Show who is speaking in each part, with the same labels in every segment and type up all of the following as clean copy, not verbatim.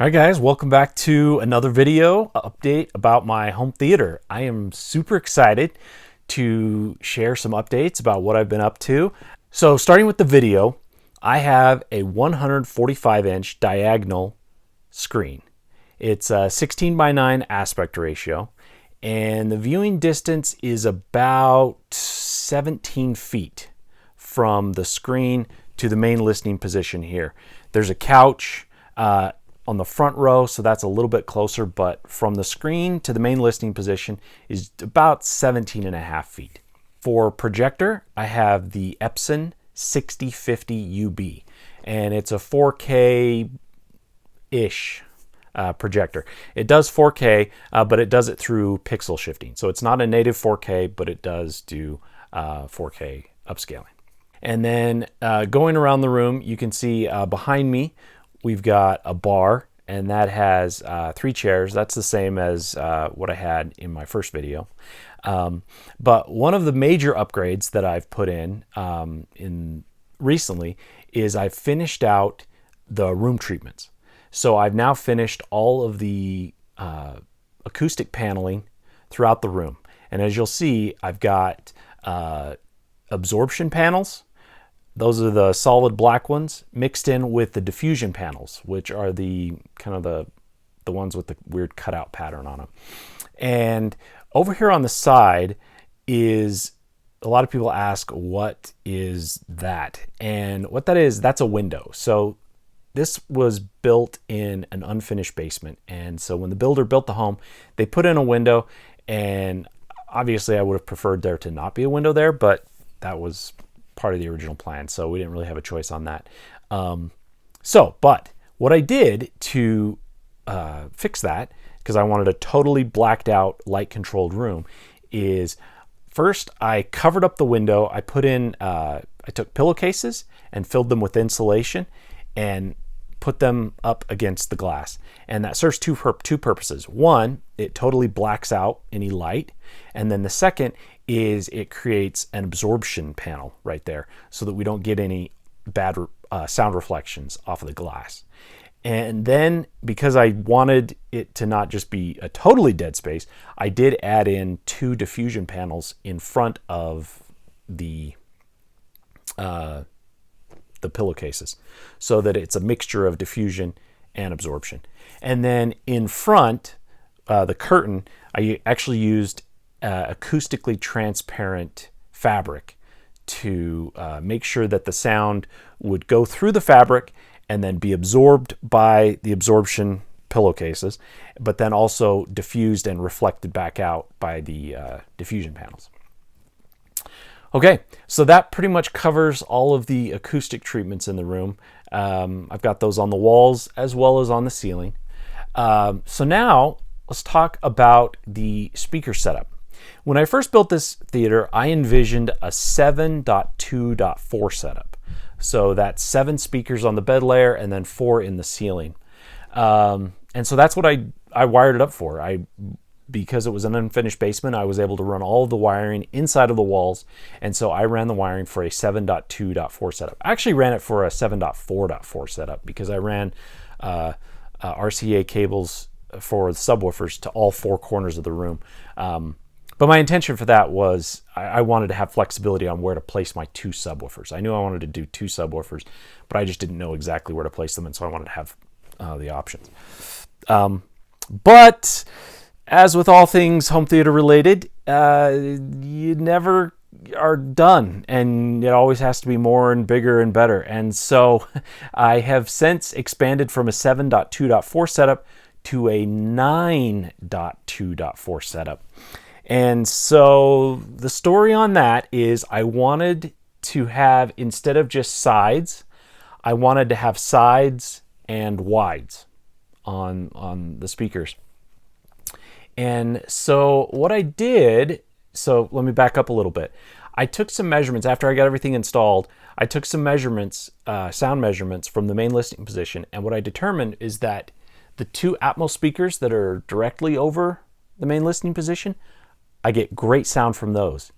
Speaker 1: All right, guys, welcome back to another video update about my home theater. I am super excited to share some updates about what I've been up to. So starting with the video, I have a 145-inch diagonal screen. It's a 16:9 aspect ratio, and the viewing distance is about 17 feet from the screen to the main listening position here. There's a couch on the front row, so that's a little bit closer, but from the screen to the main listening position is about 17 and a half feet. For projector, I have the Epson 6050 UB, and it's a 4K-ish projector. It does 4K, but it does it through pixel shifting. So it's not a native 4K, but it does do 4K upscaling. And then going around the room, you can see behind me, we've got a bar, and that has 3 chairs. That's the same as what I had in my first video. But one of the major upgrades that I've put in recently is I've finished out the room treatments. So I've now finished all of the acoustic paneling throughout the room. And as you'll see, I've got absorption panels. Those are the solid black ones mixed in with the diffusion panels, which are the kind of the ones with the weird cutout pattern on them. And over here on the side is, a lot of people ask, what is that? And what that is, that's a window. So this was built in an unfinished basement. And so when the builder built the home, they put in a window, and obviously I would have preferred there to not be a window there, but that was part of the original plan, so we didn't really have a choice on that. But what I did to fix that, because I wanted a totally blacked out, light controlled room, is first I covered up the window. I put in, I took pillowcases and filled them with insulation and put them up against the glass. And that serves two purposes. One, it totally blacks out any light. And then the second is it creates an absorption panel right there so that we don't get any bad sound reflections off of the glass. And then, because I wanted it to not just be a totally dead space, I did add in 2 diffusion panels in front of the pillowcases so that it's a mixture of diffusion and absorption. And then in front, the curtain, I actually used acoustically transparent fabric to make sure that the sound would go through the fabric and then be absorbed by the absorption pillowcases, but then also diffused and reflected back out by the diffusion panels. Okay, so that pretty much covers all of the acoustic treatments in the room. I've got those on the walls as well as on the ceiling. So now let's talk about the speaker setup. When I first built this theater, I envisioned a 7.2.4 setup. So that's 7 speakers on the bed layer and then 4 in the ceiling. And so that's what I wired it up for. Because it was an unfinished basement, I was able to run all of the wiring inside of the walls. And so I ran the wiring for a 7.2.4 setup. I actually ran it for a 7.4.4 setup because I ran RCA cables for the subwoofers to all 4 corners of the room. But my intention for that was I wanted to have flexibility on where to place my 2 subwoofers. I knew I wanted to do 2 subwoofers, but I just didn't know exactly where to place them, and so I wanted to have the options. But as with all things home theater related, you never are done, and it always has to be more and bigger and better. And so I have since expanded from a 7.2.4 setup to a 9.2.4 setup. And so the story on that is I wanted to have, instead of just sides, I wanted to have sides and wides on the speakers. And so what I did, so let me back up a little bit. I took some measurements after I got everything installed. I took some measurements, sound measurements from the main listening position. And what I determined is that the 2 Atmos speakers that are directly over the main listening position, I get great sound from those.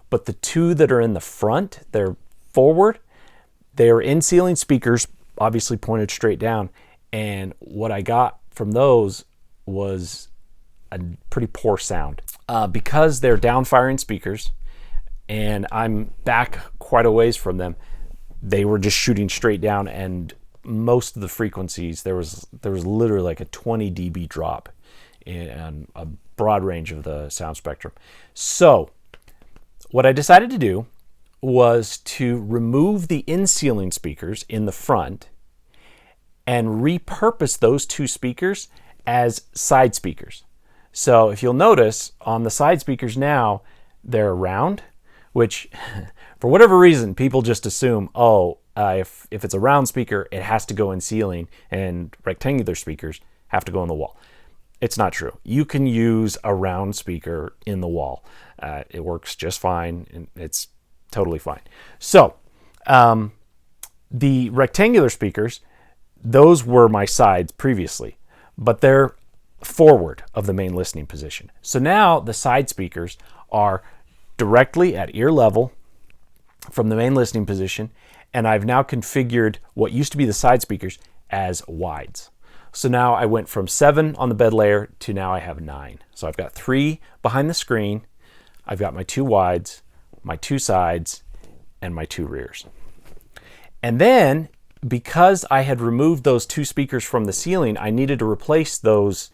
Speaker 1: But the 2 that are in the front, they're forward, they are in ceiling speakers, obviously pointed straight down, And what I got from those was a pretty poor sound. Because they're down-firing speakers, and I'm back quite a ways from them, they were just shooting straight down, and most of the frequencies, there was literally like a 20 dB drop in a broad range of the sound spectrum. So what I decided to do was to remove the in-ceiling speakers in the front and repurpose those two speakers as side speakers. So if you'll notice, on the side speakers now, they're round, which for whatever reason, people just assume, if it's a round speaker, it has to go in ceiling, and rectangular speakers have to go in the wall. It's not true. You can use a round speaker in the wall. It works just fine, and it's totally fine. So the rectangular speakers, those were my sides previously, but they're forward of the main listening position. So now the side speakers are directly at ear level from the main listening position, and I've now configured what used to be the side speakers as wides. So now I went from 7 on the bed layer to now I have 9. So I've got 3 behind the screen, I've got my 2 wides, my 2 sides, and my 2 rears. And then, because I had removed those 2 speakers from the ceiling, I needed to replace those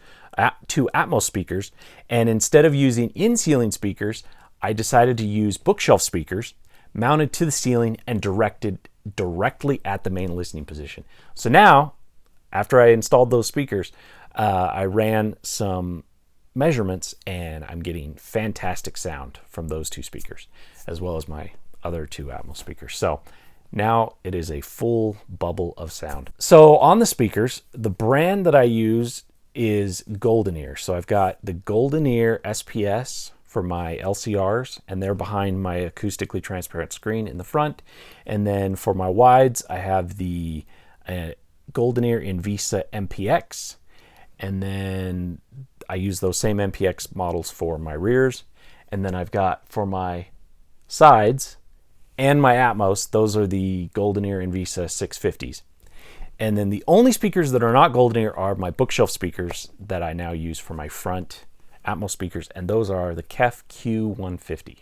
Speaker 1: 2 Atmos speakers, and instead of using in-ceiling speakers, I decided to use bookshelf speakers mounted to the ceiling and directed directly at the main listening position. So now, after I installed those speakers, I ran some measurements, and I'm getting fantastic sound from those 2 speakers, as well as my other 2 Atmos speakers. So now it is a full bubble of sound. So on the speakers, the brand that I use is GoldenEar. So I've got the GoldenEar SPS for my LCRs, and they're behind my acoustically transparent screen in the front. And then for my wides, I have the GoldenEar Invisa MPX, and then I use those same MPX models for my rears. And then I've got for my sides and my Atmos, those are the GoldenEar Invisa 650s. And then the only speakers that are not GoldenEar are my bookshelf speakers that I now use for my front Atmos speakers, and those are the Kef Q150.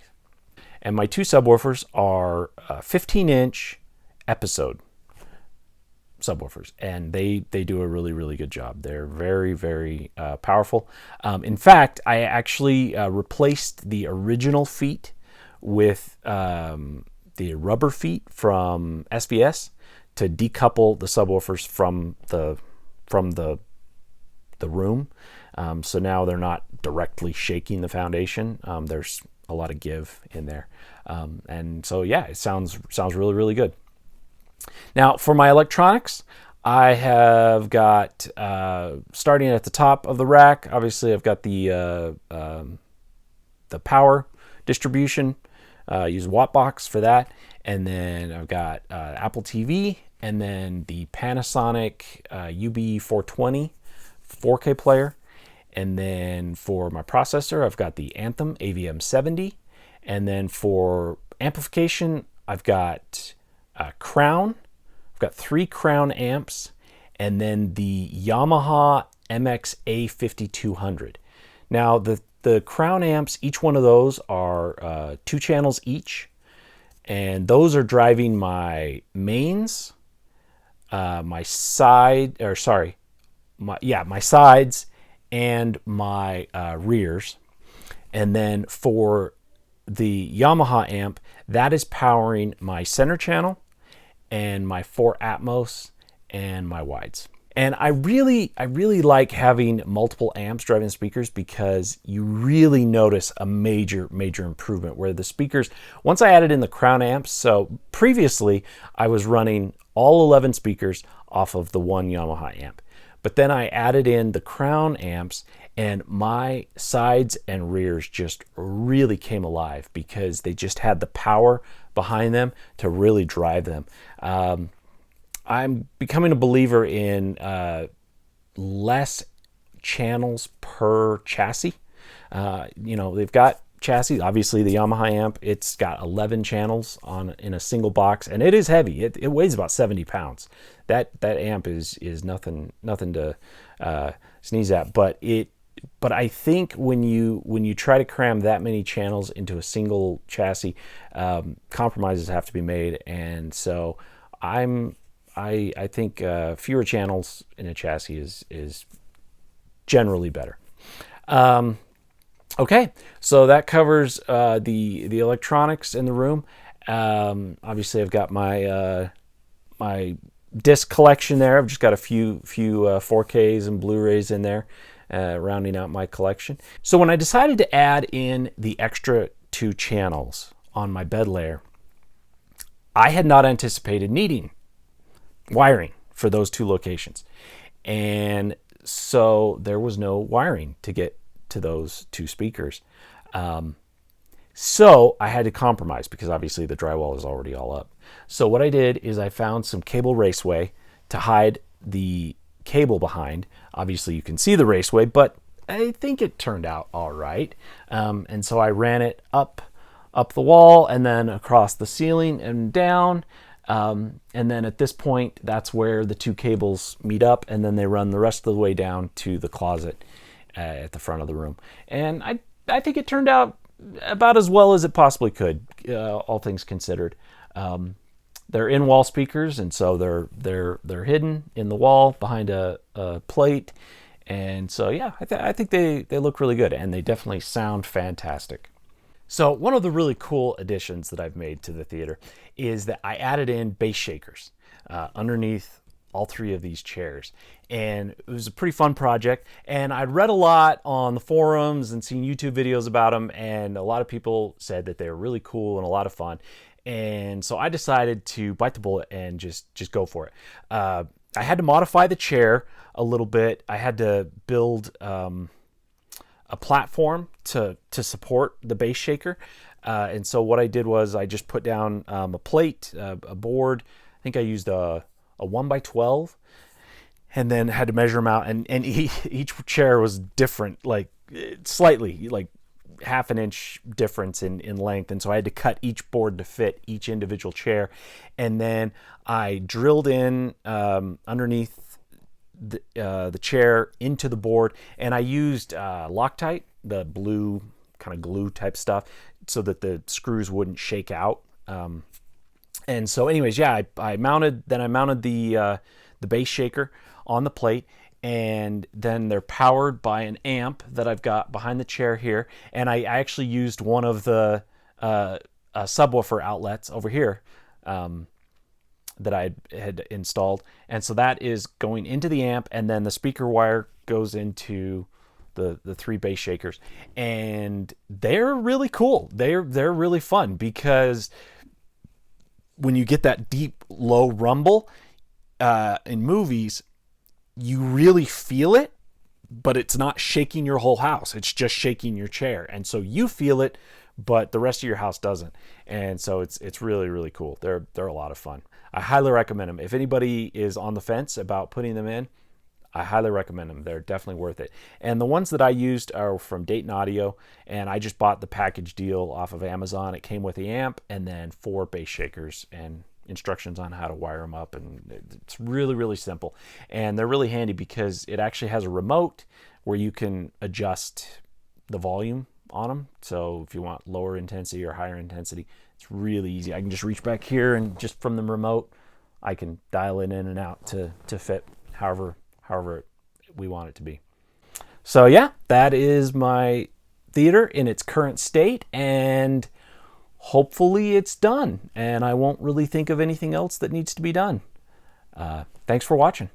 Speaker 1: And my 2 subwoofers are 15-inch episode subwoofers, and they do a really, really good job. They're very, very powerful. In fact, I actually replaced the original feet with the rubber feet from SPS to decouple the subwoofers from the room. So now they're not directly shaking the foundation. There's a lot of give in there. And so yeah, it sounds really, really good. Now for my electronics, I have got, starting at the top of the rack, obviously I've got the power distribution, use Wattbox for that. And then I've got Apple TV, and then the Panasonic UB420 4K player. And then for my processor, I've got the Anthem AVM70. And then for amplification, I've got Crown. I've got 3 Crown amps, and then the Yamaha MX-A5200. Now the Crown amps, each one of those are 2 channels each, and those are driving my mains, my sides, and my rears. And then for the Yamaha amp, that is powering my center channel and my 4 Atmos and my wides. And I really like having multiple amps driving the speakers, because you really notice a major improvement where the speakers, once I added in the Crown amps, so previously I was running all 11 speakers off of the 1 Yamaha amp. But then I added in the Crown amps, and my sides and rears just really came alive because they just had the power behind them to really drive them. I'm becoming a believer in less channels per chassis. They've got chassis. Obviously the Yamaha amp, it's got 11 channels in a single box, and it is heavy. It weighs about 70 pounds. That amp is nothing to sneeze at. But I think when you try to cram that many channels into a single chassis, compromises have to be made. And so I think fewer channels in a chassis is generally better. Okay, so that covers the electronics in the room. Obviously, I've got my my disc collection there. I've just got a few 4Ks and Blu-rays in there, rounding out my collection. So when I decided to add in the extra 2 channels on my bed layer, I had not anticipated needing wiring for those 2 locations, and so there was no wiring to get to those 2 speakers. So I had to compromise because obviously the drywall is already all up. So what I did is I found some cable raceway to hide the cable behind. Obviously you can see the raceway, but I think it turned out all right. And so I ran it up the wall and then across the ceiling and down. And then at this point, that's where the 2 cables meet up, and then they run the rest of the way down to the closet at the front of the room. And I think it turned out about as well as it possibly could, all things considered. They're in-wall speakers, and so they're hidden in the wall behind a plate. And so yeah, I think they look really good, and they definitely sound fantastic. So one of the really cool additions that I've made to the theater is that I added in bass shakers underneath all 3 of these chairs. And it was a pretty fun project. And I'd read a lot on the forums and seen YouTube videos about them. And a lot of people said that they were really cool and a lot of fun. And so I decided to bite the bullet and just go for it. I had to modify the chair a little bit. I had to build a platform to support the bass shaker. And so what I did was I just put down a plate, a board. I think I used a 1x12, and then had to measure them out. And each chair was different, like slightly, like half an inch difference in length. And so I had to cut each board to fit each individual chair. And then I drilled in underneath the chair into the board, and I used Loctite, the blue kind of glue type stuff, so that the screws wouldn't shake out. And so anyways, yeah, I mounted the bass shaker on the plate, and then they're powered by an amp that I've got behind the chair here. And I actually used one of the subwoofer outlets over here that I had installed. And so that is going into the amp, and then the speaker wire goes into the 3 bass shakers. And they're really cool. They're really fun, because when you get that deep low rumble in movies, you really feel it, but it's not shaking your whole house. It's just shaking your chair. And so you feel it, but the rest of your house doesn't. And so it's really, really cool. They're a lot of fun. I highly recommend them. If anybody is on the fence about putting them in, I highly recommend them. They're definitely worth it. And the ones that I used are from Dayton Audio, and I just bought the package deal off of Amazon. It came with the amp and then 4 bass shakers and instructions on how to wire them up. And it's really, really simple. And they're really handy because it actually has a remote where you can adjust the volume on them. So if you want lower intensity or higher intensity, it's really easy. I can just reach back here, and just from the remote, I can dial it in and out to fit however we want it to be. So yeah, that is my theater in its current state, and hopefully it's done, and I won't really think of anything else that needs to be done. Thanks for watching.